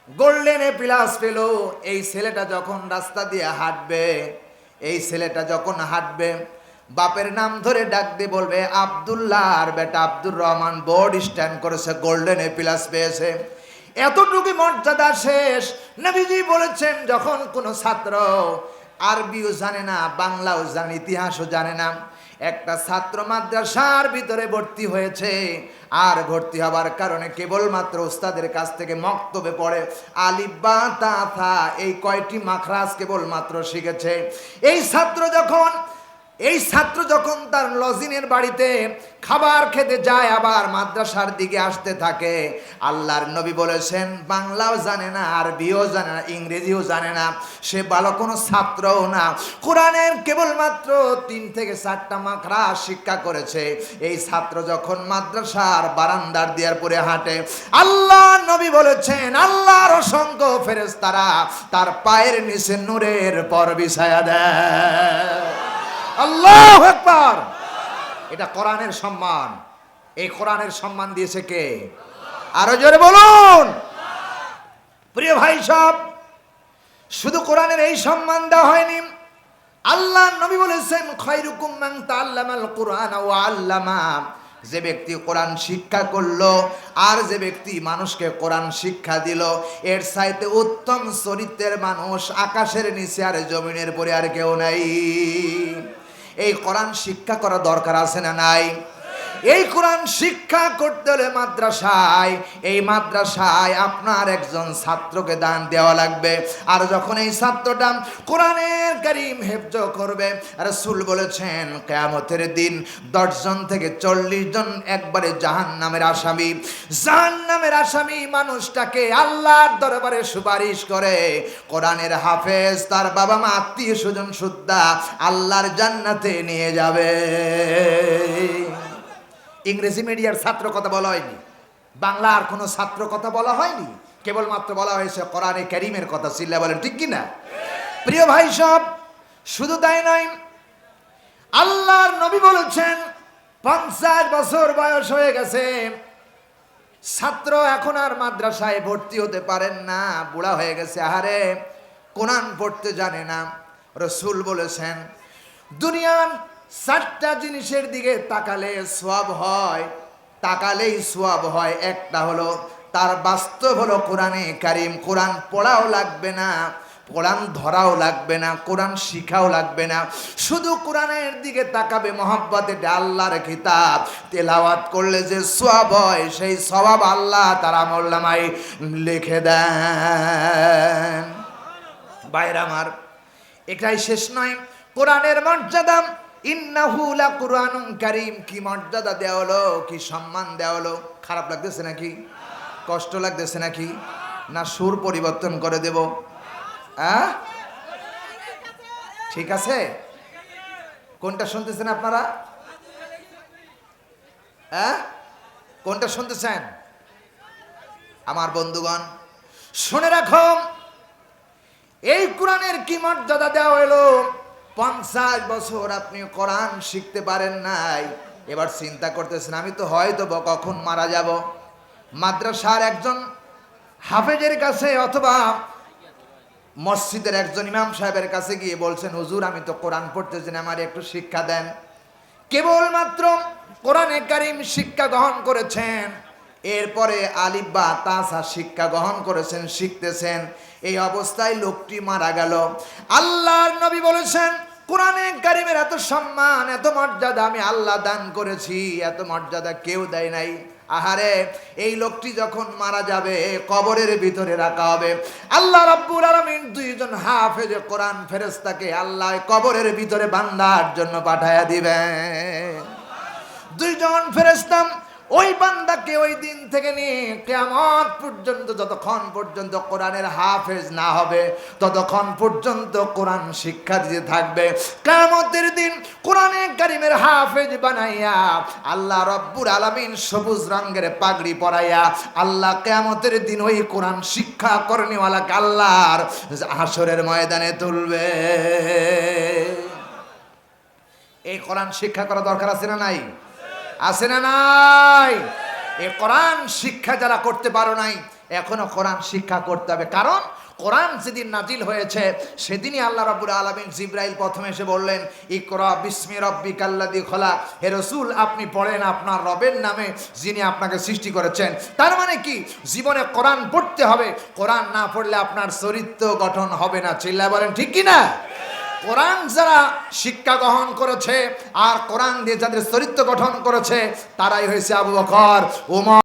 Golden A plus পেল। এই ছেলেটা যখন রাস্তা দিয়ে হাঁটবে, এই ছেলেটা যখন হাঁটবে, বাপের নাম ধরে ডাক দিয়ে বলবে আব্দুল্লাহ, আর বেটা আব্দুর রহমান বোর্ড স্ট্যান্ড করেছে, গোল্ডেন এ প্লাস পেয়েছে। এতটুকু মর্যাদা শেষ। নবীজি বলেছেন, যখন কোনো ছাত্র আরবিও জানে না, বাংলাও জানে, ইতিহাসও জানে না, একটা ছাত্র মাদ্রাসার ভিতরে ভর্তি হয়েছে, আর ভর্তি হবার কারণে কেবলমাত্র উস্তাদের কাছ থেকে মক্তবে পড়ে আলিফ বা তা থা এই কয়টি মাখরাজ কেবলমাত্র শিখেছে। এই ছাত্র যখন তার লজিনের বাড়িতে খাবার খেতে যায়, আবার মাদ্রাসার দিকে আসতে থাকে, আল্লাহর নবী বলেছেন বাংলাও জানে না, আরবিও জানে না, ইংরেজিও জানে না, সে ভালো কোনো ছাত্রও না, কোরআনের কেবলমাত্র 3 থেকে 4টা মাখরা শিক্ষা করেছে। এই ছাত্র যখন মাদ্রাসার বারান্দার দিয়ার পরে হাঁটে, আল্লাহ নবী বলেছেন আল্লাহর অসংখ্য ফেরেশতারা তার পায়ের নিচে নূরের পর বিছায়া দেয়। আল্লাহু আকবার। এটা কোরআনের সম্মান। এই কোরআনের সম্মান দিয়েছে কে? আরো জোরে বলুন। প্রিয় ভাই সব, শুধু কোরআনের এই সম্মান দেওয়া হয়নি, আল্লাহ নবী বলেছেন খায়রুকুম মান তাআল্লামাল কুরআন ওয়া আল্লামা। যে ব্যক্তি কোরআন শিক্ষা করলো আর যে ব্যক্তি মানুষকে কোরআন শিক্ষা দিল, এর চাইতে উত্তম চরিত্রের মানুষ আকাশের নিচে আর জমিনের পরে আর কেউ নাই। এই কোরআন শিক্ষা করা দরকার আছে না নাই? এই কোরআন শিক্ষা করতে হলে মাদ্রাসায়, এই মাদ্রাসায় আপনার একজন ছাত্রকে দান দেওয়া লাগবে। আর যখন এই ছাত্রটা কোরআনের কারীম হেফজ করবে, রাসূল বলেছেন কিয়ামতের দিন 10 জন থেকে 40 জন একবারে জাহান্নামের আসামি। জাহান্নামের আসামি মানুষটাকে আল্লাহর দরবারে সুপারিশ করে কোরআনের হাফেজ তার বাবা মা আত্মীয় স্বজন সুদ্ধা আল্লাহর জান্নাতে নিয়ে যাবে। ইংরেজি মিডিয়ার ছাত্র কথা বলা হয়নি, বাংলার কোনো ছাত্র কথা বলা হয়নি, কেবলমাত্র বলা হয়েছে কোরআনে কারীমের কথা। চিল্লা বলেন ঠিক কিনা? প্রিয় ভাই সব, শুধু তাই নয়, আল্লাহর নবী বলেছেন 50 বছর বয়স হয়ে গেছে, ছাত্র এখন আর মাদ্রাসায় ভর্তি হতে পারেন না, বুড়া হয়ে গেছে, আহারে কোরআন পড়তে জানে না। রাসূল বলেছেন দুনিয়ার 4টা জিনিসের দিকে তাকালে সওয়াব হয়, তাকালেই সওয়াব হয়। একটা হলো তার বাস্তব হলো কোরআনে কারীম। কোরআন পড়াও লাগবে না, কোরআন ধরাও লাগবে না, কোরআন শিখাও লাগবে না, শুধু কোরআনের দিকে তাকাবে, মহব্বতে আল্লাহর কিতাব তেলাওয়াত করলে যে সওয়াব হয়, সেই সওয়াব আল্লাহ তার আমলনামায় লিখে দেন। ভাইরা আমার, এটাই শেষ নয়, কোরআনের মর্যাদা ইন্নাহু লাকুরআনুন কারীম। কি মর্যাদা দেওয়া হলো, কি সম্মান দেওয়া হলো। খারাপ লাগতেছে নাকি? কষ্ট লাগতেছে নাকি? না সুর পরিবর্তন করে দেব? ঠিক আছে? কোনটা শুনতেছেন আপনারা? কোনটা শুনতেছেন? আমার বন্ধুগণ শুনে রাখো, এই কোরআনের কি মর্যাদা দেওয়া হলো। 50 বছর আপনি কোরআন শিখতে পারেন নাই, এবার চিন্তা করতেছেন আমি তো হয়তো কখন মারা যাব। মাদ্রাসার একজন হাফেজের কাছে অথবা মসজিদের একজন ইমাম সাহেবের কাছে গিয়ে বলছেন হুজুর আমি তো কোরআন পড়তেছি না, আমার একটু শিক্ষা দেন। কেবলমাত্র কোরআনে কারীম শিক্ষা গ্রহণ করেছেন, এরপরে আলিফ বা তা সা শিক্ষা গ্রহণ করেছেন, শিখতেছেন, এই অবস্থায় লোকটি মারা গেল। আল্লাহর নবী বলেছেন কোরআনে কারীমের এত সম্মান, এত মর্যাদা আমি আল্লাহ দান করেছি, এত মর্যাদা কেউ দেয় নাই। আহারে, এই লোকটি যখন মারা যাবে কবরের ভিতরে রাখা হবে, আল্লাহ রাব্বুল আলামিন 2 জন হাফেজে কোরআন ফেরেশতাকে আল্লাহ কবরের ভিতরে বান্দার জন্য পাঠায়া দিবেন। 2 জন ফেরেশতা ওই বান্দাকে ওই দিন থেকে নিয়ে কিয়ামত পর্যন্ত, যতক্ষণ পর্যন্ত কোরআনের হাফেজ না হবে ততক্ষণ পর্যন্ত কোরআন শিক্ষা দিতে থাকবে। কিয়ামতের দিন কোরআনে কারীমের হাফেজ বানাইয়া আল্লাহ রব্বুল আলামিন সবুজ রঙের পাগড়ি পরাইয়া আল্লাহ কিয়ামতের দিন ওই কোরআন শিক্ষা করনেওয়ালাকে আল্লাহর হাসরের ময়দানে তুলবে। এই কোরআন শিক্ষা করা দরকার আছে না নাই? আছে না নাই? এই কোরআন শিক্ষা যারা করতে পারো নাই, এখনো কোরআন শিক্ষা করতে হবে। কারণ কোরআন যেদিন নাজিল হয়েছে সেদিনই আল্লাহ রাব্বুল আলামিন জিবরাইল প্রথমে এসে বললেন, ইকরা বিসমি রাব্বিকাল্লাযী খলাক, হে রাসূল আপনি পড়েন আপনার রবের নামে যিনি আপনাকে সৃষ্টি করেছেন। তার মানে কি, জীবনে কোরআন পড়তে হবে। কোরআন না পড়লে আপনার চরিত্র গঠন হবে না। চিল্লায় বলেন ঠিক কি না? কোরআন যারা শিক্ষা গ্রহণ করেছে আর কোরআন দিয়ে যাদের চরিত্র গঠন করেছে তারাই হয়েছে আবু বকর, ওমর।